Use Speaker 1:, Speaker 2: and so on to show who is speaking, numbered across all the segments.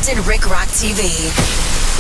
Speaker 1: Compton Rick Rock TV.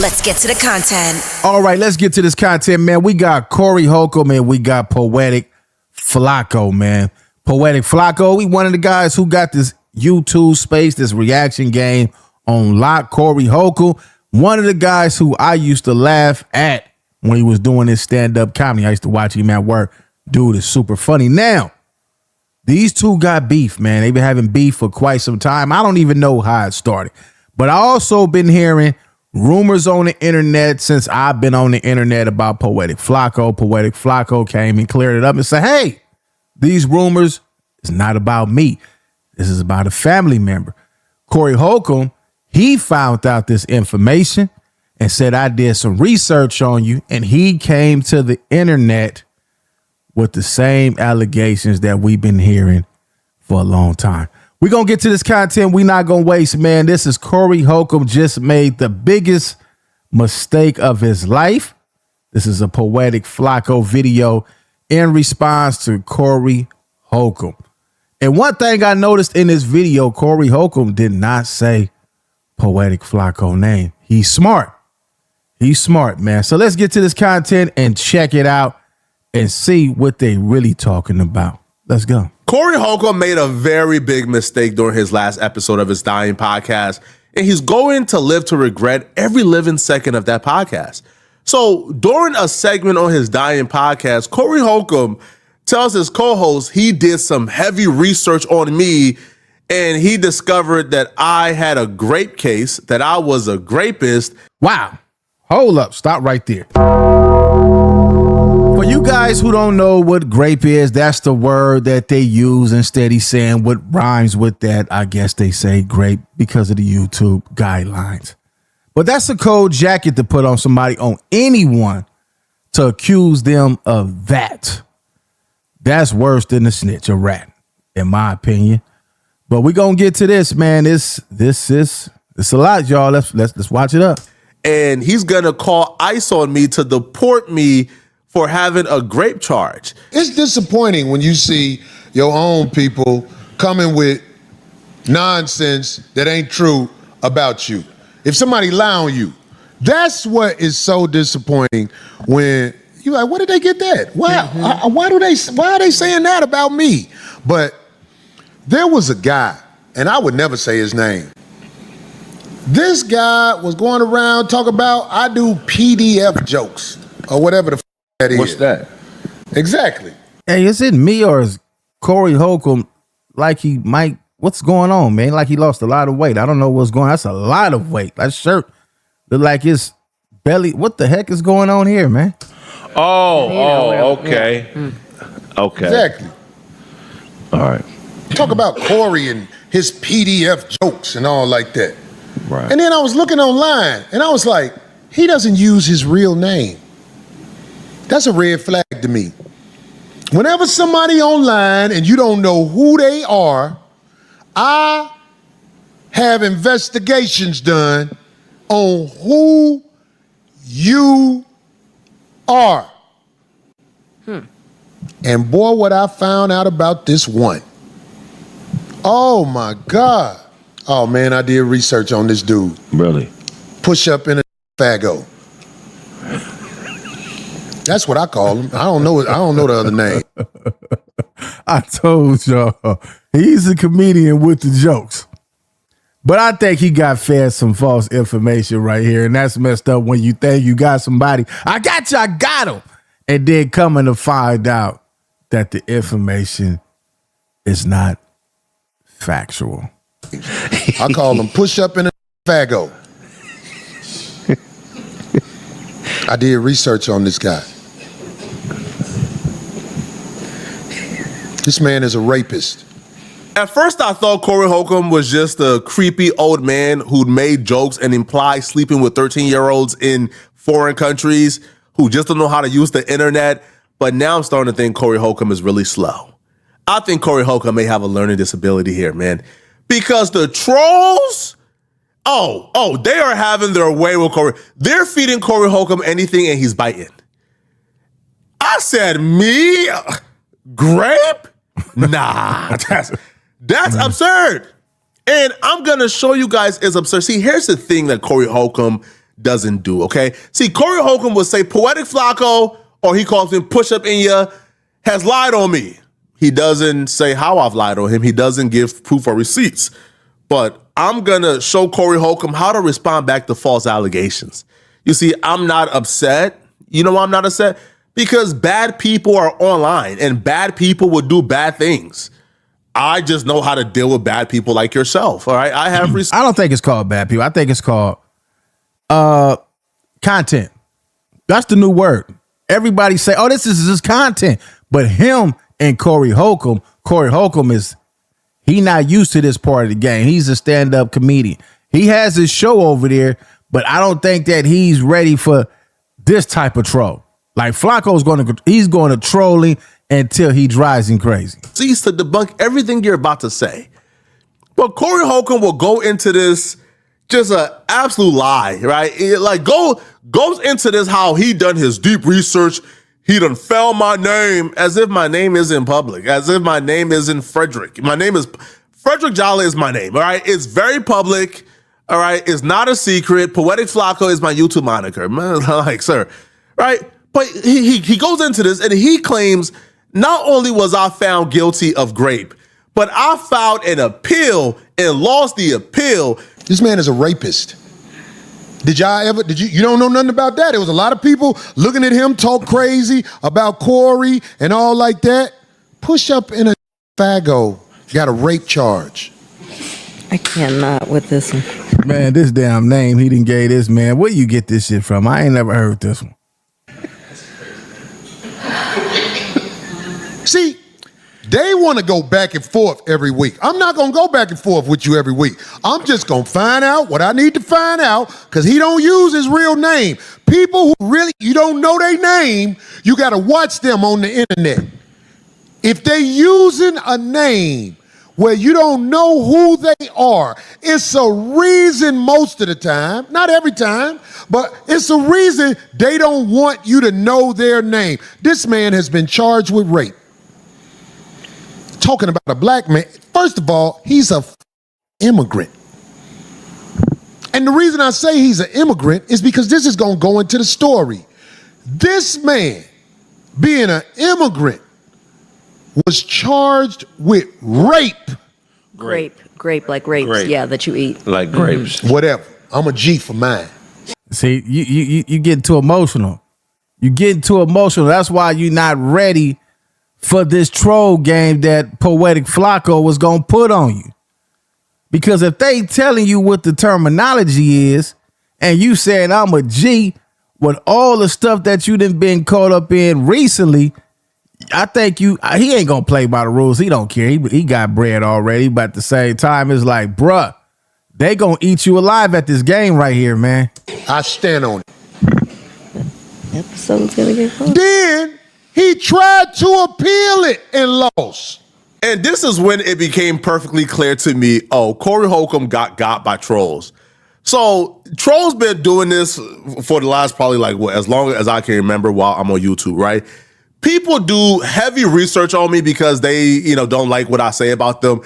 Speaker 1: Let's get to the content.
Speaker 2: All right, let's get to this content, man. We got Corey Holcomb and we got Poetic Flakko, man. Poetic Flakko, he one of the guys who got this YouTube space, this reaction game on lock. Corey Holcomb, one of the guys who I used to laugh at when he was doing his stand-up comedy. I used to watch him at work. Dude is super funny. Now, these two got beef, man. They've been having beef for quite some time. I don't even know how it started. But I also been hearing rumors on the internet since I've been on the internet about Poetic Flakko. Poetic Flakko came and cleared it up and said, hey, these rumors is not about me. This is about a family member. Corey Holcomb, he found out this information and said, I did some research on you. And he came to the internet with the same allegations that we've been hearing for a long time. We're going to get to this content. We're not going to waste, man. This is Corey Holcomb just made the biggest mistake of his life. This is a Poetic Flakko video in response to Corey Holcomb. And one thing I noticed in this video, Corey Holcomb did not say Poetic Flakko name. He's smart. He's smart, man. So let's get to this content and check it out and see what they really talking about. Let's go.
Speaker 3: Corey Holcomb made a very big mistake during his last episode of his Dying podcast, and he's going to live to regret every living second of that podcast. So during a segment on his Dying podcast, Corey Holcomb tells his co-host he did some heavy research on me, and he discovered that I had a grape case, that I was a grapist.
Speaker 2: Wow. Hold up. Stop right there. For you guys who don't know what grape is, that's the word that they use instead of saying what rhymes with that. I guess they say grape because of the YouTube guidelines. But that's a cold jacket to put on somebody, on anyone, to accuse them of that. That's worse than a snitch, a rat, in my opinion. But we're going to get to this, man. This is a lot, y'all. Let's watch it up.
Speaker 3: And he's going to call ICE on me to deport me for having a grape charge.
Speaker 4: It's disappointing when you see your own people coming with nonsense that ain't true about you. If somebody lie on you, that's what is so disappointing when you're like, where did they get that? Why are they saying that about me? But there was a guy, and I would never say his name. This guy was going around talking about I do PDF jokes or whatever the that is.
Speaker 3: What's that?
Speaker 4: Exactly.
Speaker 2: Hey, is it me or is Corey Holcomb like he might, what's going on, man? Like he lost a lot of weight. I don't know what's going on. That's a lot of weight. That shirt look like his belly. What the heck is going on here, man?
Speaker 3: Okay. Okay.
Speaker 4: Exactly.
Speaker 3: All right.
Speaker 4: Talk about Corey and his PDF jokes and all like that.
Speaker 3: Right.
Speaker 4: And then I was looking online and I was like, he doesn't use his real name. That's a red flag to me. Whenever somebody online and you don't know who they are, I have investigations done on who you are. And boy, what I found out about this one. Oh my God. Oh man, I did research on this dude.
Speaker 3: Really?
Speaker 4: Push up in a faggo. That's what I call him. I don't know the other name.
Speaker 2: I told y'all, he's a comedian with the jokes. But I think he got fed some false information right here. And that's messed up when you think you got somebody. I got him. And then coming to find out that the information is not factual.
Speaker 4: I call him push up in a faggo. I did research on this guy. This man is a rapist.
Speaker 3: At first, I thought Corey Holcomb was just a creepy old man who'd made jokes and implied sleeping with 13-year-olds in foreign countries who just don't know how to use the internet. But now I'm starting to think Corey Holcomb is really slow. I think Corey Holcomb may have a learning disability here, man. Because the trolls, they are having their way with Corey. They're feeding Corey Holcomb anything and he's biting. I said, me? Grape? Nah, that's absurd. And I'm going to show you guys is absurd. See, here's the thing that Corey Holcomb doesn't do, okay? See, Corey Holcomb would say Poetic Flakko, or he calls him Push Up Inya, has lied on me. He doesn't say how I've lied on him. He doesn't give proof or receipts. But I'm going to show Corey Holcomb how to respond back to false allegations. You see, I'm not upset. You know why I'm not upset? Because bad people are online and bad people would do bad things. I just know how to deal with bad people like yourself. All right. I
Speaker 2: don't think it's called bad people. I think it's called content. That's the new word. Everybody say, oh, this is just content. But him and Corey Holcomb is, he not used to this part of the game. He's a stand-up comedian. He has his show over there, but I don't think that he's ready for this type of troll. Like Flacco's he's going to trolling until he drives him crazy.
Speaker 3: Cease to debunk everything you're about to say. But Corey Holcomb will go into this just an absolute lie, right? Goes into this how he done his deep research. He done found my name as if my name is in public, as if my name isn't Frederick. My name is Frederick Jolly is my name, all right? It's very public, all right? It's not a secret. Poetic Flakko is my YouTube moniker. Man, like, sir, right? But he goes into this and he claims not only was I found guilty of Grape, but I filed an appeal and lost the appeal.
Speaker 4: This man is a rapist. You don't know nothing about that? There was a lot of people looking at him talk crazy about Corey and all like that. Push Up in a Fago got a rape charge.
Speaker 5: I cannot with this one.
Speaker 2: Man, this damn name he done gave this man. Where you get this shit from? I ain't never heard this one.
Speaker 4: See, they want to go back and forth every week. I'm not going to go back and forth with you every week. I'm just going to find out what I need to find out because he don't use his real name. People who really, you don't know their name, you got to watch them on the internet. If they using a name where you don't know who they are, it's a reason most of the time, not every time, but it's a reason they don't want you to know their name. This man has been charged with rape. Talking about a black man, first of all, he's a immigrant. And the reason I say he's an immigrant is because this is going to go into the story. This man, being an immigrant, was charged with rape.
Speaker 5: Grape like grapes,
Speaker 6: Grape.
Speaker 5: yeah, that you eat.
Speaker 6: Like grapes.
Speaker 4: Whatever. I'm a G for mine.
Speaker 2: See, you get too emotional. You get too emotional. That's why you're not ready for this troll game that Poetic Flakko was going to put on you. Because if they telling you what the terminology is and you saying I'm a G with all the stuff that you done been caught up in recently, I think he ain't going to play by the rules. He don't care. He got bread already. But at the same time, it's like, bruh, they going to eat you alive at this game right here, man.
Speaker 4: I stand on it.
Speaker 5: Episode's going to get fun.
Speaker 4: Then he tried to appeal it and lost.
Speaker 3: And this is when it became perfectly clear to me, oh, Corey Holcomb got by trolls. So trolls been doing this for the last probably as long as I can remember while I'm on YouTube, right? People do heavy research on me because they, don't like what I say about them.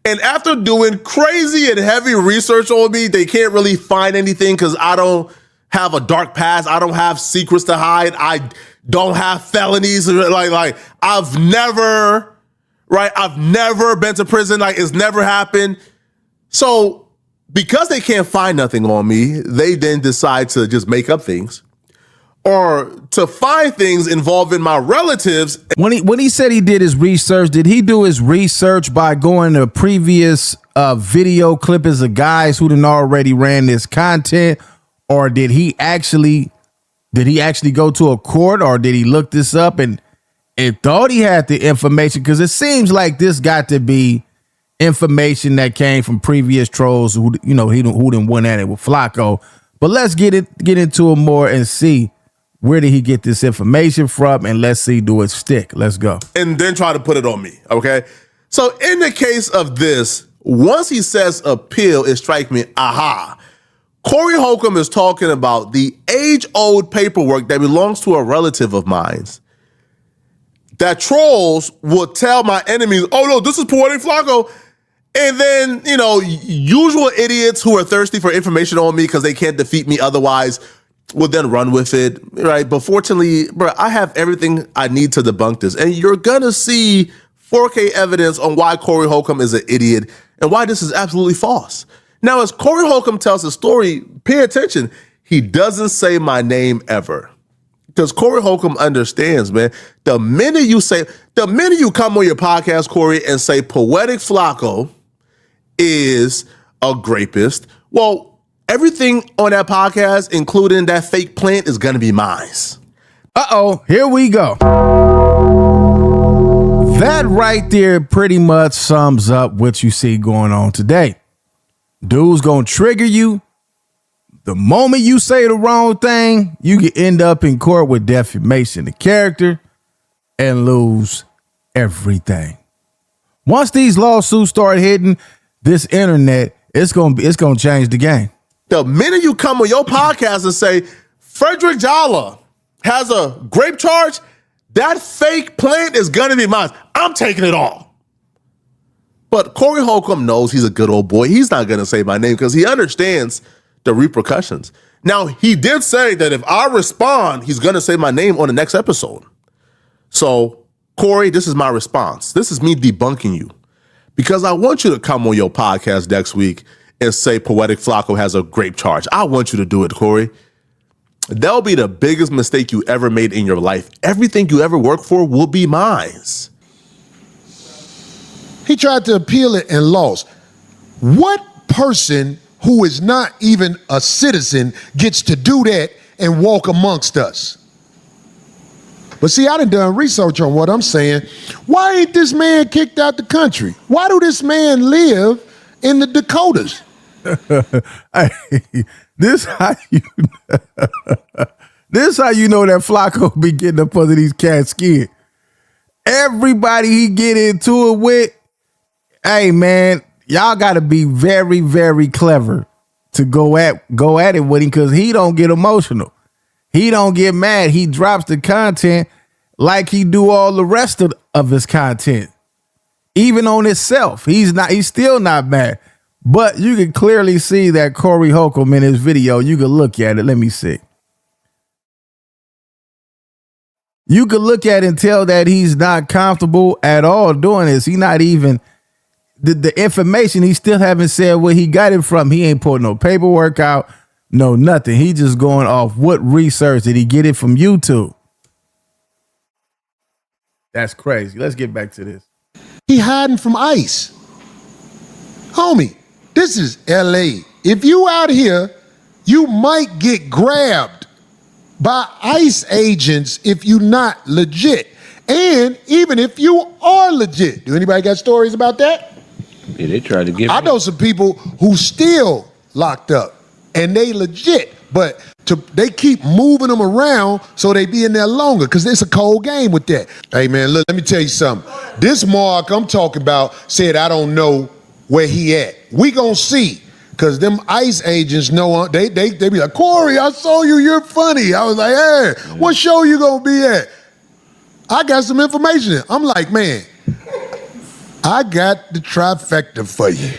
Speaker 3: And after doing crazy and heavy research on me, they can't really find anything because I don't have a dark past. I don't have secrets to hide. I don't have felonies. I've never been to prison. It's never happened. So because they can't find nothing on me, they then decide to just make up things or to find things involving my relatives.
Speaker 2: When he said he did his research, did he do his research by going to previous video clippings of guys who done already ran this content, or did he actually go to a court, or did he look this up and thought he had the information? Because it seems like this got to be information that came from previous trolls who didn't win at it with Flakko. But let's get into it more and see where did he get this information from, and let's see, do it stick. Let's go.
Speaker 3: And then try to put it on me, okay? So in the case of this, once he says appeal, it strikes me, aha. Corey Holcomb is talking about the age-old paperwork that belongs to a relative of mine that trolls will tell my enemies, oh no, this is Poetic Flakko. And then, usual idiots who are thirsty for information on me because they can't defeat me otherwise will then run with it, right? But fortunately, bro, I have everything I need to debunk this. And you're going to see 4K evidence on why Corey Holcomb is an idiot and why this is absolutely false. Now, as Corey Holcomb tells his story, pay attention. He doesn't say my name ever. Because Corey Holcomb understands, man, the minute you come on your podcast, Corey, and say Poetic Flakko is a grapist, well, everything on that podcast, including that fake plant, is going to be mine.
Speaker 2: Uh-oh, here we go. That right there pretty much sums up what you see going on today. Dude's going to trigger you. The moment you say the wrong thing, you can end up in court with defamation of character and lose everything. Once these lawsuits start hitting this internet, it's gonna change the game.
Speaker 3: The minute you come on your podcast and say Frederick Jala has a grape charge, that fake plant is gonna be mine. I'm taking it all. But Corey Holcomb knows he's a good old boy. He's not gonna say my name because he understands the repercussions. Now, he did say that if I respond, he's going to say my name on the next episode. So, Corey, this is my response. This is me debunking you because I want you to come on your podcast next week and say Poetic Flakko has a grape charge. I want you to do it, Corey. That'll be the biggest mistake you ever made in your life. Everything you ever worked for will be mine.
Speaker 4: He tried to appeal it and lost. What person who is not even a citizen gets to do that and walk amongst us? But see, I done research on what I'm saying. Why ain't this man kicked out the country? Why do this man live in the Dakotas?
Speaker 2: Hey, this how you know that Flakko be getting up under these cats' skin. Everybody he get into it with, hey man, y'all got to be very, very clever to go at it with him because he don't get emotional. He don't get mad. He drops the content like he do all the rest of his content. Even on himself, he's still not mad. But you can clearly see that Corey Holcomb in his video. You can look at it. Let me see. You can look at it and tell that he's not comfortable at all doing this. He not even... The information, he still haven't said where he got it from. He ain't put no paperwork out, no nothing. He just going off what research. Did he get it from YouTube? That's crazy. Let's get back to this.
Speaker 4: He hiding from ICE. Homie, this is LA. If you out here, you might get grabbed by ICE agents if you not legit. And even if you are legit. Do anybody got stories about that?
Speaker 6: Yeah, they tried to get
Speaker 4: I know some people who still locked up and they legit, but they keep moving them around so they be in there longer because it's a cold game with that. Hey man, look, let me tell you something. This Mark I'm talking about said I don't know where he at. We gonna see because them ICE agents know they be like, Corey, I saw you, you're funny. I was like, hey, what show you gonna be at? I got some information. I'm like, man, I got the trifecta for you.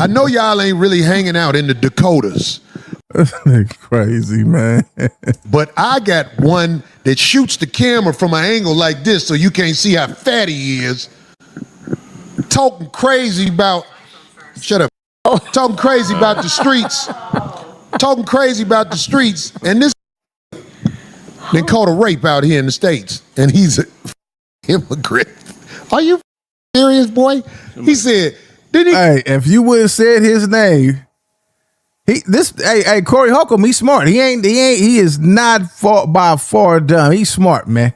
Speaker 4: I know y'all ain't really hanging out in the Dakotas.
Speaker 2: That's crazy, man.
Speaker 4: But I got one that shoots the camera from an angle like this so you can't see how fat he is. Talking crazy about, shut up. Talking crazy about the streets. Talking crazy about the streets. And this then caught a rape out here in the States. And he's an immigrant. Are you serious, boy? He said, did he?
Speaker 2: Hey, if you would have said his name, Corey Holcomb, he's smart. He is not by far dumb. He's smart, man.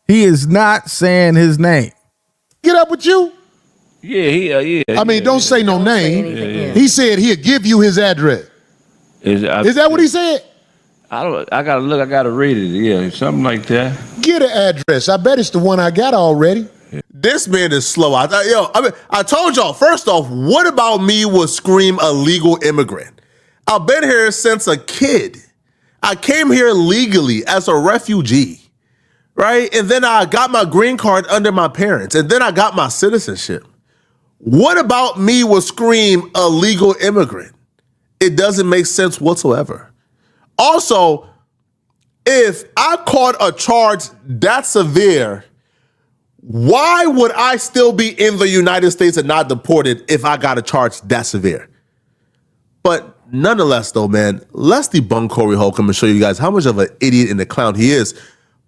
Speaker 2: He is not saying his name.
Speaker 4: Get up with you?
Speaker 6: Yeah.
Speaker 4: I mean, don't say no name. He said he'll give you his address. Is that what he said?
Speaker 6: I gotta look. I gotta read it. Yeah, something like that.
Speaker 4: Get an address. I bet it's the one I got already.
Speaker 3: This man is slow. I told y'all, first off, what about me would scream illegal immigrant? I've been here since a kid. I came here legally as a refugee, right? And then I got my green card under my parents, and then I got my citizenship. What about me would scream illegal immigrant? It doesn't make sense whatsoever. Also, if I caught a charge that severe, why would I still be in the United States and not deported if I got a charge that severe? But nonetheless, though, man, let's debunk Corey Holcomb and show you guys how much of an idiot and a clown he is.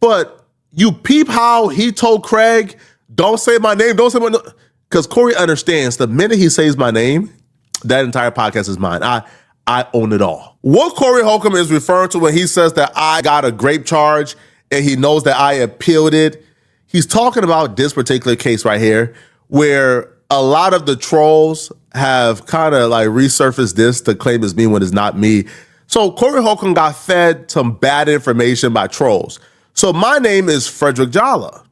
Speaker 3: But you peep how he told Craig, don't say my name, don't say my name. Because Corey understands the minute he says my name, that entire podcast is mine. I own it all. What Corey Holcomb is referring to when he says that I got a grape charge and he knows that I appealed it, he's talking about this particular case right here where a lot of the trolls have kind of like resurfaced this to claim it's me when it's not me. So Corey Holcomb got fed some bad information by trolls. So my name is Frederick Jalla.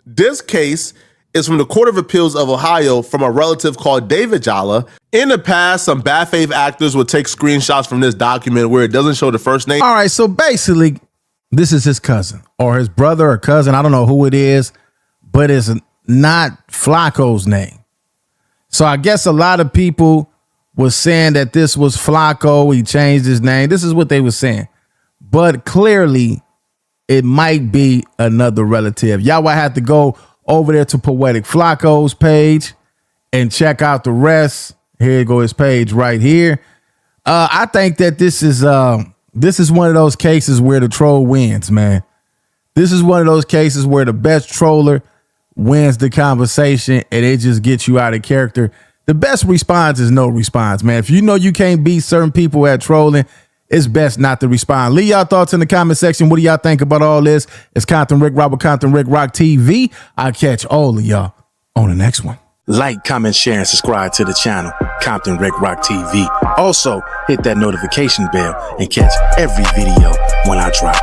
Speaker 3: This case is from the Court of Appeals of Ohio from a relative called David Jalla. In the past, some bad faith actors would take screenshots from this document where it doesn't show the first name.
Speaker 2: All right, so basically, this is his cousin or his brother or cousin. I don't know who it is, but it's not Flakko's name. So I guess a lot of people was saying that this was Flakko. He changed his name. This is what they were saying. But clearly, it might be another relative. Y'all will have to go over there to Poetic Flakko's page and check out the rest. Here go his page right here. I think that this is one of those cases where the troll wins, man. This is one of those cases where the best troller wins the conversation and it just gets you out of character. The best response is no response, man. If you know you can't beat certain people at trolling, it's best not to respond. Leave y'all thoughts in the comment section. What do y'all think about all this? It's Compton Rick Rock with Compton Rick Rock TV. I'll catch all of y'all on the next one.
Speaker 7: Like, comment, share, and subscribe to the channel, Compton Rick Rock TV. Also, hit that notification bell and catch every video when I drop.